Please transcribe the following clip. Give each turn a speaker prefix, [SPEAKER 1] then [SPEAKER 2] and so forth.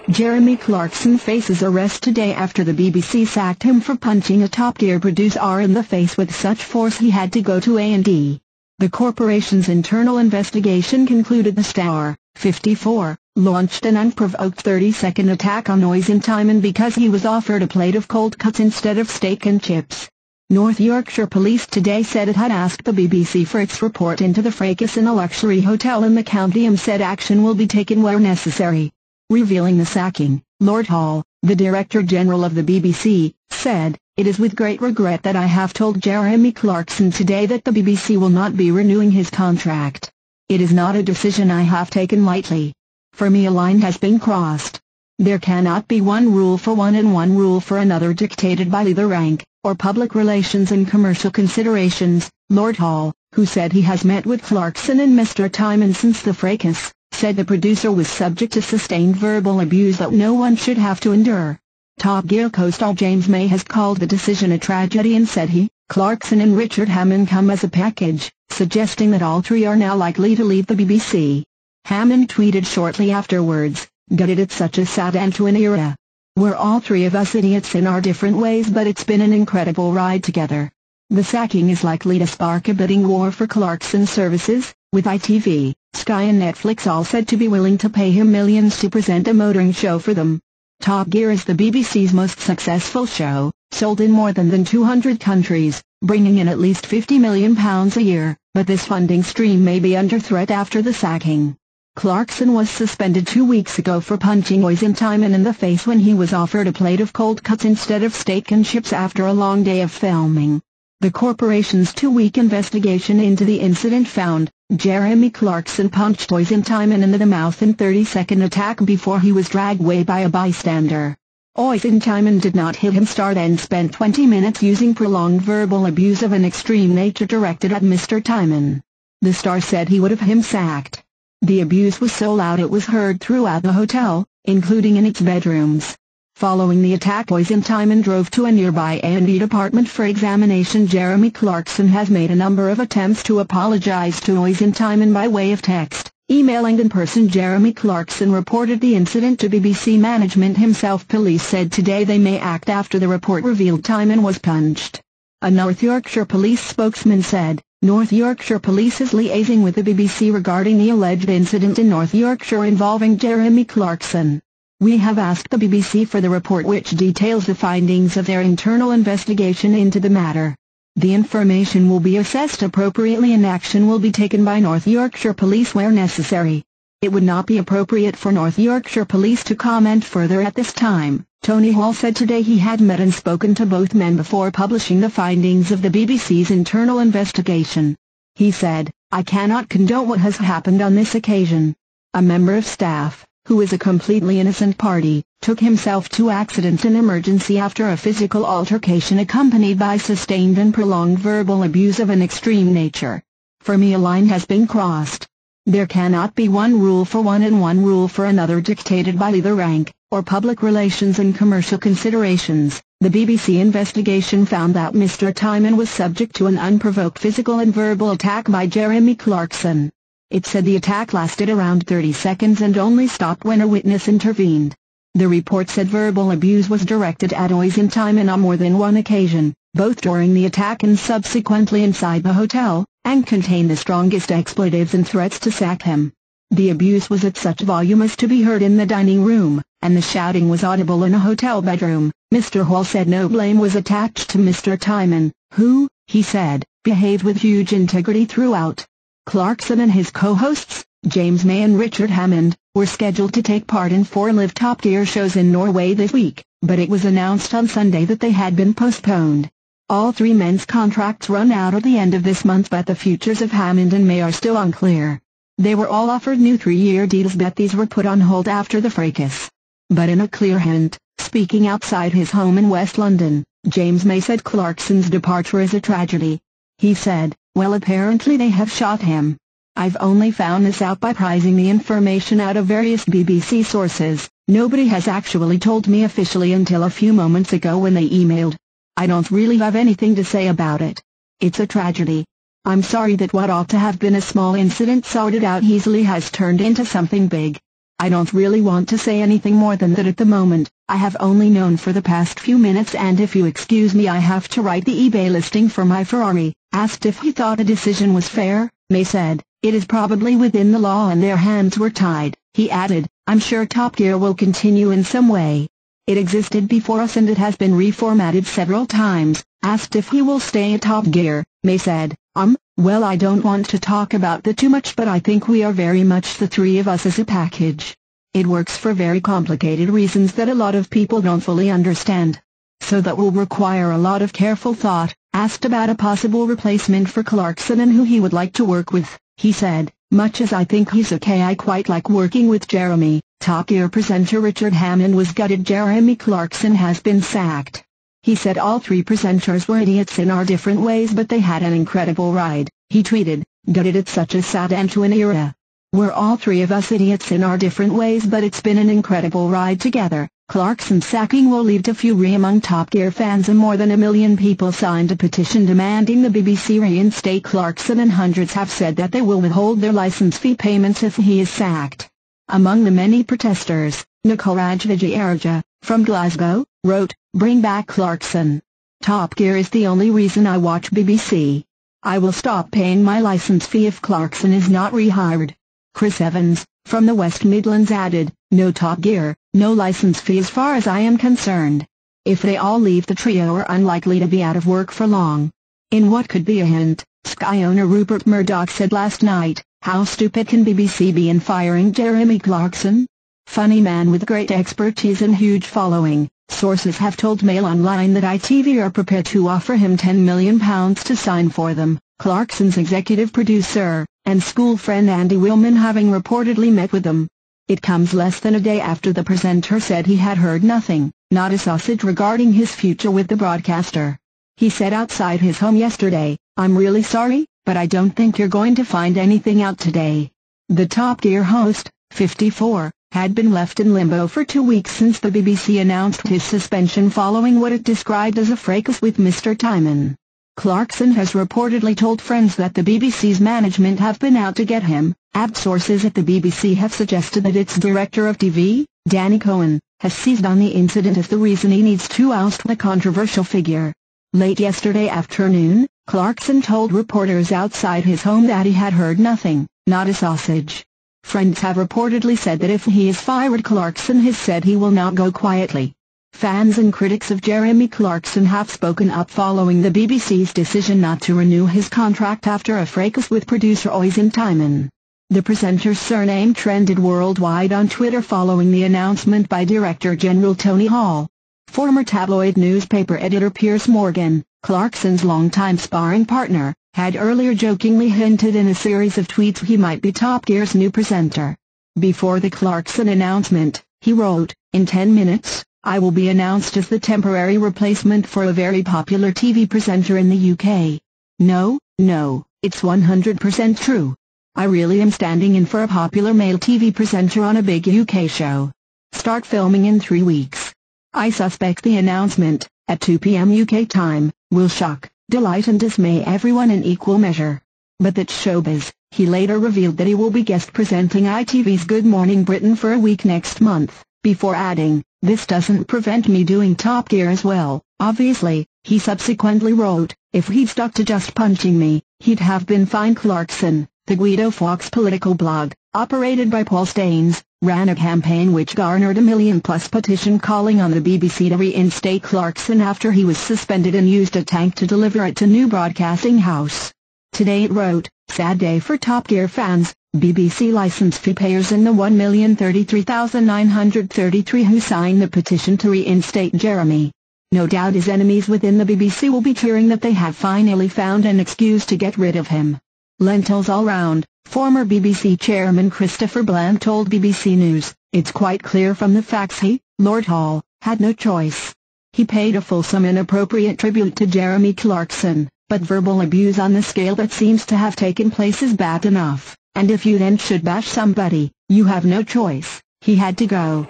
[SPEAKER 1] Jeremy Clarkson faces arrest today after the BBC sacked him for punching a Top Gear producer in the face with such force he had to go to A&E. The corporation's internal investigation concluded the star, 54, launched an unprovoked 30-second attack on Oisin Tymon because he was offered a plate of cold cuts instead of steak and chips. North Yorkshire Police today said it had asked the BBC for its report into the fracas in a luxury hotel in the county and said action will be taken where necessary. Revealing the sacking, Lord Hall, the Director General of the BBC, said, "It is with great regret that I have told Jeremy Clarkson today that the BBC will not be renewing his contract. It is not a decision I have taken lightly. For me a line has been crossed. There cannot be one rule for one and one rule for another dictated by either rank, or public relations and commercial considerations." Lord Hall, who said he has met with Clarkson and Mr. Tymon since the fracas, said the producer was subject to sustained verbal abuse that no one should have to endure. Top Gear co-star James May has called the decision a tragedy and said he, Clarkson and Richard Hammond come as a package, suggesting that all three are now likely to leave the BBC. Hammond tweeted shortly afterwards, "Gutted it's such a sad end to an era. We're all three of us idiots in our different ways, but it's been an incredible ride together." The sacking is likely to spark a bidding war for Clarkson's services, with ITV, Sky and Netflix all said to be willing to pay him millions to present a motoring show for them. Top Gear is the BBC's most successful show, sold in more than 200 countries, bringing in at least £50 million a year, but this funding stream may be under threat after the sacking. Clarkson was suspended 2 weeks ago for punching Oisin Tymon in the face when he was offered a plate of cold cuts instead of steak and chips after a long day of filming. The corporation's 2-week investigation into the incident found, Jeremy Clarkson punched Oisin Tymon in the mouth in a 30-second attack before he was dragged away by a bystander. Oisin Tymon did not hit him and spent 20 minutes using prolonged verbal abuse of an extreme nature directed at Mr. Tymon. The star said he would have him sacked. The abuse was so loud it was heard throughout the hotel, including in its bedrooms. Following the attack, Oisin Tymon drove to a nearby A&E department for examination. Jeremy Clarkson has made a number of attempts to apologize to Oisin Tymon by way of text, email and in person. Jeremy Clarkson reported the incident to BBC management himself. Police said today they may act after the report revealed Tymon was punched. A North Yorkshire Police spokesman said, "North Yorkshire Police is liaising with the BBC regarding the alleged incident in North Yorkshire involving Jeremy Clarkson. We have asked the BBC for the report which details the findings of their internal investigation into the matter. The information will be assessed appropriately and action will be taken by North Yorkshire Police where necessary. It would not be appropriate for North Yorkshire Police to comment further at this time." Tony Hall said today he had met and spoken to both men before publishing the findings of the BBC's internal investigation. He said, "I cannot condone what has happened on this occasion. A member of staff, who is a completely innocent party, took himself to accident and emergency after a physical altercation accompanied by sustained and prolonged verbal abuse of an extreme nature. For me a line has been crossed. There cannot be one rule for one and one rule for another dictated by either rank, or public relations and commercial considerations." The BBC investigation found that Mr. Tymon was subject to an unprovoked physical and verbal attack by Jeremy Clarkson. It said the attack lasted around 30 seconds and only stopped when a witness intervened. The report said verbal abuse was directed at Oisin Tymon on more than one occasion, both during the attack and subsequently inside the hotel, and contained the strongest expletives and threats to sack him. The abuse was at such volume as to be heard in the dining room, and the shouting was audible in a hotel bedroom. Mr. Hall said no blame was attached to Mr. Tymon, who, he said, behaved with huge integrity throughout. Clarkson and his co-hosts, James May and Richard Hammond, were scheduled to take part in 4 live Top Gear shows in Norway this week, but it was announced on Sunday that they had been postponed. All 3 men's contracts run out at the end of this month, but the futures of Hammond and May are still unclear. They were all offered new 3-year deals, but these were put on hold after the fracas. But in a clear hint, speaking outside his home in West London, James May said Clarkson's departure is a tragedy. He said, "Well, apparently they have shot him. I've only found this out by prizing the information out of various BBC sources. Nobody has actually told me officially until a few moments ago when they emailed. I don't really have anything to say about it. It's a tragedy. I'm sorry that what ought to have been a small incident sorted out easily has turned into something big. I don't really want to say anything more than that at the moment. I have only known for the past few minutes, and if you excuse me, I have to write the eBay listing for my Ferrari." Asked if he thought a decision was fair, May said, "It is probably within the law and their hands were tied." He added, "I'm sure Top Gear will continue in some way. It existed before us and it has been reformatted several times." Asked if he will stay at Top Gear, May said, Well, I don't want to talk about that too much, but I think we are very much the three of us as a package. It works for very complicated reasons that a lot of people don't fully understand. So that will require a lot of careful thought." Asked about a possible replacement for Clarkson and who he would like to work with, he said, "Much as I think he's okay, I quite like working with Jeremy." Top Gear presenter Richard Hammond was gutted Jeremy Clarkson has been sacked. He said all three presenters were idiots in our different ways, but they had an incredible ride. He tweeted, "Gutted, it's such a sad end to an era. We're all three of us idiots in our different ways, but it's been an incredible ride together." Clarkson's sacking will leave a fury among Top Gear fans, and more than 1 million people signed a petition demanding the BBC reinstate Clarkson, and hundreds have said that they will withhold their license fee payments if he is sacked. Among the many protesters, Nicole Rajvijayarja, from Glasgow, wrote, "Bring back Clarkson. Top Gear is the only reason I watch BBC. I will stop paying my license fee if Clarkson is not rehired." Chris Evans, from the West Midlands, added, "No Top Gear, no license fee as far as I am concerned. If they all leave, the trio are unlikely to be out of work for long." In what could be a hint, Sky owner Rupert Murdoch said last night, "How stupid can BBC be in firing Jeremy Clarkson? Funny man with great expertise and huge following." Sources have told Mail Online that ITV are prepared to offer him £10 million to sign for them. Clarkson's executive producer and school friend Andy Willman having reportedly met with them. It comes less than a day after the presenter said he had heard nothing, not a sausage, regarding his future with the broadcaster. He said outside his home yesterday, "I'm really sorry, but I don't think you're going to find anything out today." The Top Gear host, 54, had been left in limbo for 2 weeks since the BBC announced his suspension following what it described as a fracas with Mr. Tymon. Clarkson has reportedly told friends that the BBC's management have been out to get him. Sources at the BBC have suggested that its director of TV, Danny Cohen, has seized on the incident as the reason he needs to oust the controversial figure. Late yesterday afternoon, Clarkson told reporters outside his home that he had heard nothing, not a sausage. Friends have reportedly said that if he is fired, Clarkson has said he will not go quietly. Fans and critics of Jeremy Clarkson have spoken up following the BBC's decision not to renew his contract after a fracas with producer Oisin Tymon. The presenter's surname trended worldwide on Twitter following the announcement by Director General Tony Hall. Former tabloid newspaper editor Piers Morgan, Clarkson's longtime sparring partner, had earlier jokingly hinted in a series of tweets he might be Top Gear's new presenter. Before the Clarkson announcement, he wrote, "In 10 minutes, I will be announced as the temporary replacement for a very popular TV presenter in the UK. No, it's 100% true. I really am standing in for a popular male TV presenter on a big UK show. Start filming in 3 weeks. I suspect the announcement, at 2 p.m. UK time, will shock, delight and dismay everyone in equal measure. But that's showbiz." He later revealed that he will be guest presenting ITV's Good Morning Britain for a week next month, before adding, "This doesn't prevent me doing Top Gear as well, obviously." He subsequently wrote, "If he'd stuck to just punching me, he'd have been fine." Clarkson, the Guido Fawkes political blog, operated by Paul Staines, ran a campaign which garnered a 1 million-plus petition calling on the BBC to reinstate Clarkson after he was suspended, and used a tank to deliver it to New Broadcasting House. Today it wrote, "Sad day for Top Gear fans, BBC license fee payers and the 1,033,933 who signed the petition to reinstate Jeremy. No doubt his enemies within the BBC will be cheering that they have finally found an excuse to get rid of him." Lentils all round, former BBC chairman Christopher Bland told BBC News, "It's quite clear from the facts he, Lord Hall, had no choice. He paid a fulsome inappropriate tribute to Jeremy Clarkson, but verbal abuse on the scale that seems to have taken place is bad enough, and if you then should bash somebody, you have no choice. He had to go."